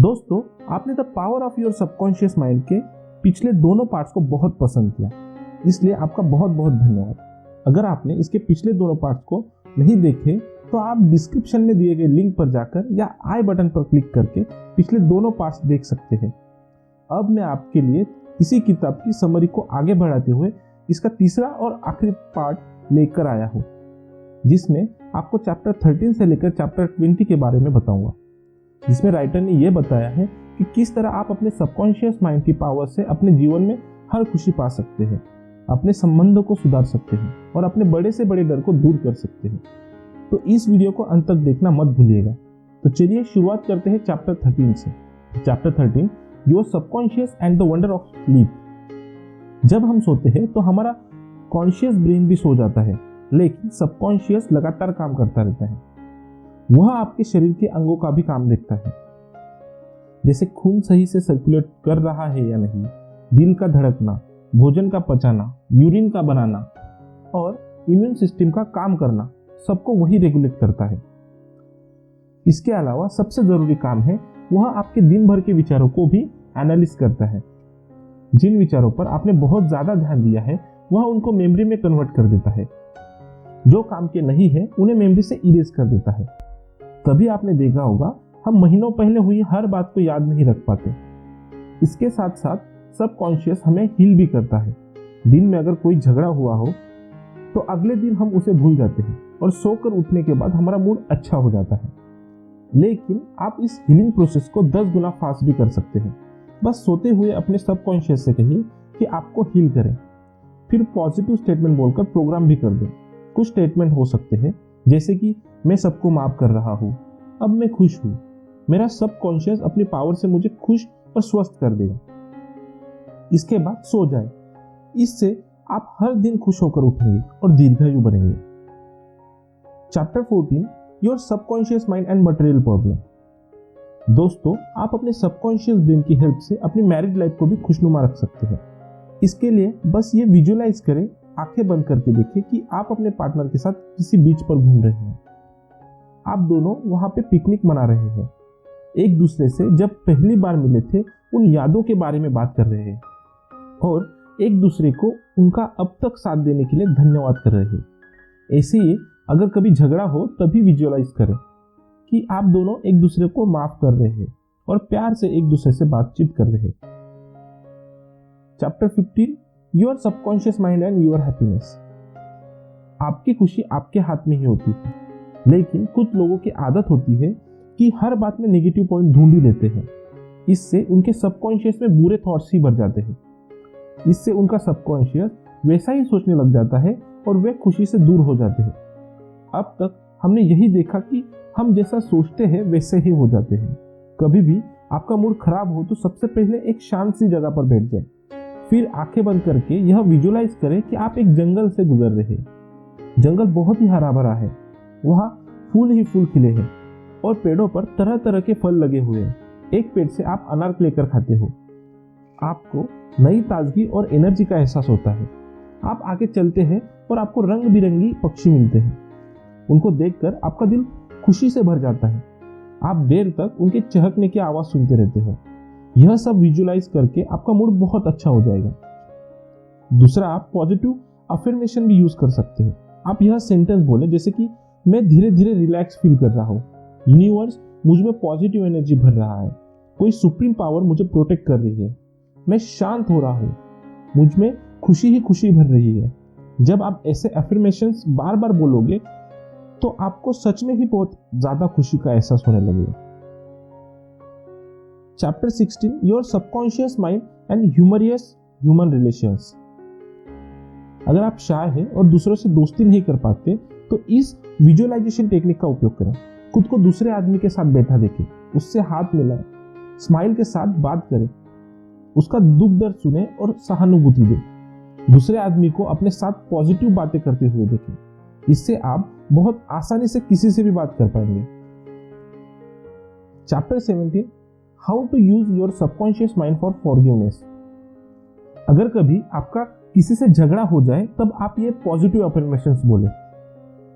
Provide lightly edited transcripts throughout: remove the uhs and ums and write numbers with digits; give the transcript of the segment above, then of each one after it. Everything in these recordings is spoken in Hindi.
दोस्तों, आपने the power of your subconscious mind के पिछले दोनों पार्ट्स को बहुत पसंद किया, इसलिए आपका बहुत बहुत धन्यवाद। अगर आपने इसके पिछले दोनों पार्ट्स को नहीं देखे तो आप डिस्क्रिप्शन में दिए गए लिंक पर जाकर या आई बटन पर क्लिक करके पिछले दोनों पार्ट्स देख सकते हैं। अब मैं आपके लिए इसी किताब की समरी को आगे बढ़ाते हुए इसका तीसरा और आखिरी पार्ट लेकर आया हूँ, जिसमें आपको चैप्टर 13 से लेकर चैप्टर 20 के बारे में बताऊंगा, जिसमें राइटर ने यह बताया है कि किस तरह आप अपने सबकॉन्शियस माइंड की पावर से अपने जीवन में हर खुशी पा सकते हैं, अपने संबंधों को सुधार सकते हैं और अपने बड़े से बड़े डर को दूर कर सकते हैं। तो इस वीडियो को अंत तक देखना मत भूलिएगा। तो चलिए शुरुआत करते हैं चैप्टर 13 से। Chapter 13, your subconscious and the wonder of sleep. जब हम सोते हैं तो हमारा कॉन्शियस ब्रेन भी सो जाता है, लेकिन सबकॉन्शियस लगातार काम करता रहता है। वह आपके शरीर के अंगों का भी काम देखता है, जैसे खून सही से सर्कुलेट कर रहा है या नहीं, दिल का धड़कना, भोजन का पचाना, यूरिन का बनाना और इम्यून सिस्टम का काम करना, सबको वही रेगुलेट करता है। इसके अलावा सबसे जरूरी काम है, वह आपके दिन भर के विचारों को भी एनालिसिस करता है। जिन विचारों पर आपने बहुत ज्यादा ध्यान दिया है, वह उनको मेमोरी में कन्वर्ट कर देता है। जो काम के नहीं है, उन्हें मेमोरी से इरेज कर देता है। कभी आपने देखा होगा, हम महीनों पहले हुई हर बात को याद नहीं रख पाते। इसके साथ साथ सबकॉन्शियस हमें हील भी करता है। दिन में अगर कोई झगड़ा हुआ हो तो अगले दिन हम उसे भूल जाते हैं और सोकर उठने के बाद हमारा मूड अच्छा हो जाता है। लेकिन आप इस हीलिंग प्रोसेस को 10 गुना फास्ट भी कर सकते हैं। बस सोते हुए अपने सबकॉन्शियस से कहिए कि आपको हील करें, फिर पॉजिटिव स्टेटमेंट बोलकर प्रोग्राम भी कर दें। कुछ स्टेटमेंट हो सकते हैं जैसे कि मैं सबको माफ कर रहा हूँ, अब मैं खुश हूँ, मेरा सबकॉन्शियस अपनी पावर से मुझे खुश और स्वस्थ कर देगा। इसके बाद सो जाए। इससे आप हर दिन खुश होकर उठेंगे और दीर्घायु बनेंगे। Chapter 14, your subconscious mind and material problem. दोस्तों, आप अपने सबकॉन्शियस ब्रेन की हेल्प से अपनी मैरिड लाइफ को भी खुशनुमा रख सकते हैं। इसके लिए बस ये विजुअलाइज करें, आंखें बंद करके देखें कि आप अपने पार्टनर के साथ किसी बीच पर घूम रहे हैं। आप दोनों वहां पे पिकनिक मना रहे हैं, एक दूसरे से जब पहली बार मिले थे उन यादों के बारे में बात कर रहे हैं और एक दूसरे को उनका अब तक साथ देने के लिए धन्यवाद कर रहे हैं। ऐसे ही अगर कभी झगड़ा हो तभी विजुअलाइज करें कि आप दोनों एक दूसरे को माफ कर रहे हैं और प्यार से एक दूसरे से बातचीत कर रहे हैं। Chapter 15, your subconscious mind and your happiness. आपकी खुशी आपके हाथ में ही होती है, लेकिन कुछ लोगों की आदत होती है कि हर बात में नेगेटिव पॉइंट ढूंढ ही लेते हैं। इससे उनके सबकॉन्शियस में बुरे थॉट्स ही भर जाते हैं। इससे उनका सबकॉन्शियस वैसा ही सोचने लग जाता है और वे खुशी से दूर हो जाते हैं। अब तक हमने यही देखा कि हम जैसा सोचते हैं वैसे ही हो जाते हैं। कभी भी आपका मूड खराब हो तो सबसे पहले एक शांत सी जगह पर बैठ जाए, फिर आंखें बंद करके यह विजुअलाइज करें कि आप एक जंगल से गुजर रहे हैं। जंगल बहुत ही हरा भरा है, वहाँ फूल ही फूल खिले हैं और पेड़ों पर तरह तरह के फल लगे हुए हैं। एक पेड़ से आप अनार लेकर खाते हो। आपको नई ताजगी और एनर्जी का एहसास होता है। आप आगे चलते हैं और आपको रंग बिरंगी पक्षी मिलते हैं। उनको देखकर आपका दिल खुशी से भर जाता है। आप देर तक उनके चहकने की आवाज सुनते रहते हो। यह सब विजुअलाइज करके आपका मूड बहुत अच्छा हो जाएगा। दूसरा, आप पॉजिटिव अफर्मेशन भी यूज कर सकते हैं। आप यह सेंटेंस बोले जैसे कि मैं धीरे धीरे रिलैक्स फील कर रहा हूँ, यूनिवर्स मुझ में पॉजिटिव एनर्जी भर रहा है, कोई सुप्रीम पावर मुझे प्रोटेक्ट कर रही है, मैं शांत हो रहा हूँ, मुझ में खुशी ही खुशी भर रही है। जब आप ऐसे अफर्मेशंस बार बार बोलोगे तो आपको सच में ही बहुत ज्यादा खुशी का एहसास होने लगेगा। Chapter 16, your subconscious mind and humorous human relations. अगर आप शाय हैं और दूसरों से दोस्ती नहीं कर पाते तो इस विजुअलाइजेशन टेक्निक का उपयोग करें। खुद को दूसरे आदमी के साथ बैठा देखें, उससे हाथ मिलाएं, स्माइल के साथ बात करें, उसका दुख दर्द सुने और सहानुभूति दें। दूसरे आदमी को अपने साथ पॉजिटिव बातें करते हुए देखें। इससे आप बहुत आसानी से किसी से भी बात कर पाएंगे। Chapter 17, how to use your subconscious mind for forgiveness. अगर कभी आपका किसी से झगड़ा हो जाए तब आप ये पॉजिटिव अफर्मेशंस बोले,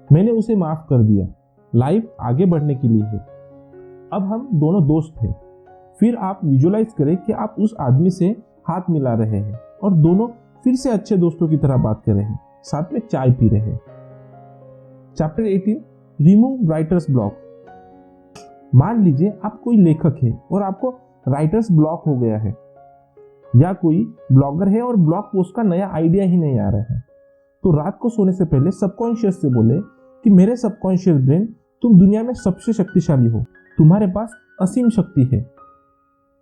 मैंने उसे माफ कर दिया, लाइफ आगे बढ़ने के लिए है, अब हम दोनों दोस्त हैं, फिर आप विजुअलाइज करें कि आप उस आदमी से हाथ मिला रहे हैं और दोनों फिर से अच्छे दोस्तों की तरह बात कर रहे हैं, साथ में चाय पी रहे हैं। Chapter 18, remove writers block. मान लीजिए आप कोई लेखक है और आपको राइटर्स ब्लॉक हो गया है, या कोई ब्लॉगर है और ब्लॉग पोस्ट का नया आइडिया ही नहीं आ रहा है, तो रात को सोने से पहले सबकॉन्शियस से बोले कि मेरे सबकॉन्शियस ब्रेन, तुम दुनिया में सबसे शक्तिशाली हो, तुम्हारे पास असीम शक्ति है,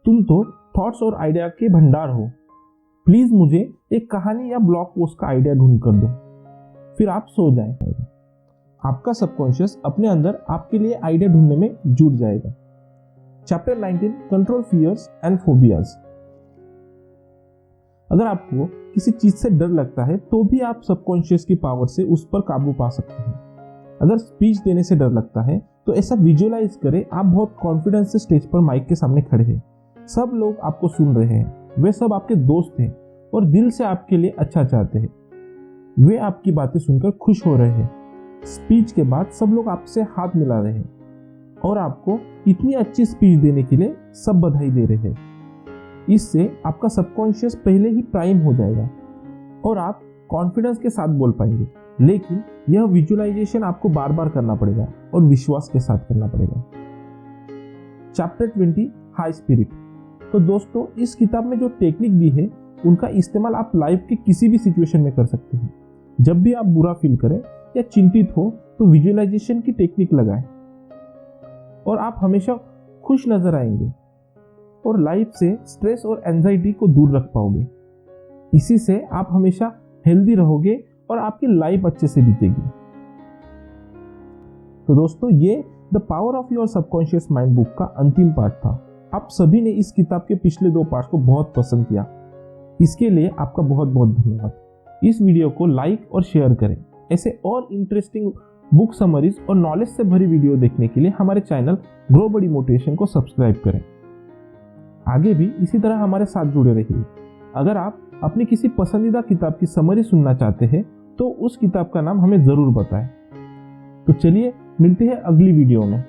तुम तो थॉट्स और आइडिया के भंडार हो, प्लीज मुझे एक कहानी या ब्लॉग पोस्ट का आइडिया ढूंढ कर दो। फिर आप सो जाएंगे। आपका सबकॉन्शियस अपने अंदर आपके लिए आइडिया ढूंढने में जुट जाएगा। Chapter 19, control fears and phobias. अगर आपको किसी चीज से डर लगता है तो भी आप सबकॉन्शियस की पावर से उस पर काबू पा सकते हैं। अगर स्पीच देने से डर लगता है तो ऐसा विजुअलाइज करें, आप बहुत कॉन्फिडेंस से स्टेज पर माइक के सामने खड़े हैं, सब लोग आपको सुन रहे हैं, वे सब आपके दोस्त हैं और दिल से आपके लिए अच्छा चाहते हैं, वे आपकी बातें सुनकर खुश हो रहे हैं। स्पीच के बाद सब लोग आपसे हाथ मिला रहे हैं और आपको इतनी अच्छी स्पीच देने के लिए सब बधाई दे रहे हैं। इससे आपका सबकॉन्शियस पहले ही प्राइम हो जाएगा और आप कॉन्फिडेंस के साथ बोल पाएंगे, लेकिन यह विजुअलाइजेशन आपको बार बार करना पड़ेगा और विश्वास के साथ करना पड़ेगा। Chapter 20, high spirit. तो दोस्तों, इस किताब में जो टेक्निक दी है उनका इस्तेमाल आप लाइफ के किसी भी सिचुएशन में कर सकते हैं। जब भी आप बुरा फील करें या चिंतित हो तो विजुअलाइजेशन की टेक्निक लगाएं और आप हमेशा खुश नजर आएंगे और लाइफ से स्ट्रेस और एंजाइटी को दूर रख पाओगे। इसी से आप हमेशा हेल्दी रहोगे और आपकी लाइफ अच्छे से बीतेगी। तो दोस्तों, ये the power of your subconscious mind book का अंतिम पार्ट था। आप सभी ने इस किताब के पिछले 2 पार्ट को बहुत पसंद किया, इसके लिए आपका बहुत बहुत धन्यवाद। इस वीडियो को लाइक और शेयर करें। ऐसे और इंटरेस्टिंग बुक समरीज और नॉलेज से भरी वीडियो देखने के लिए हमारे चैनल ग्रो बडी मोटिवेशन को सब्सक्राइब करें। आगे भी इसी तरह हमारे साथ जुड़े रहिए। अगर आप अपनी किसी पसंदीदा किताब की समरी सुनना चाहते हैं तो उस किताब का नाम हमें जरूर बताएं। तो चलिए मिलते हैं अगली वीडियो में।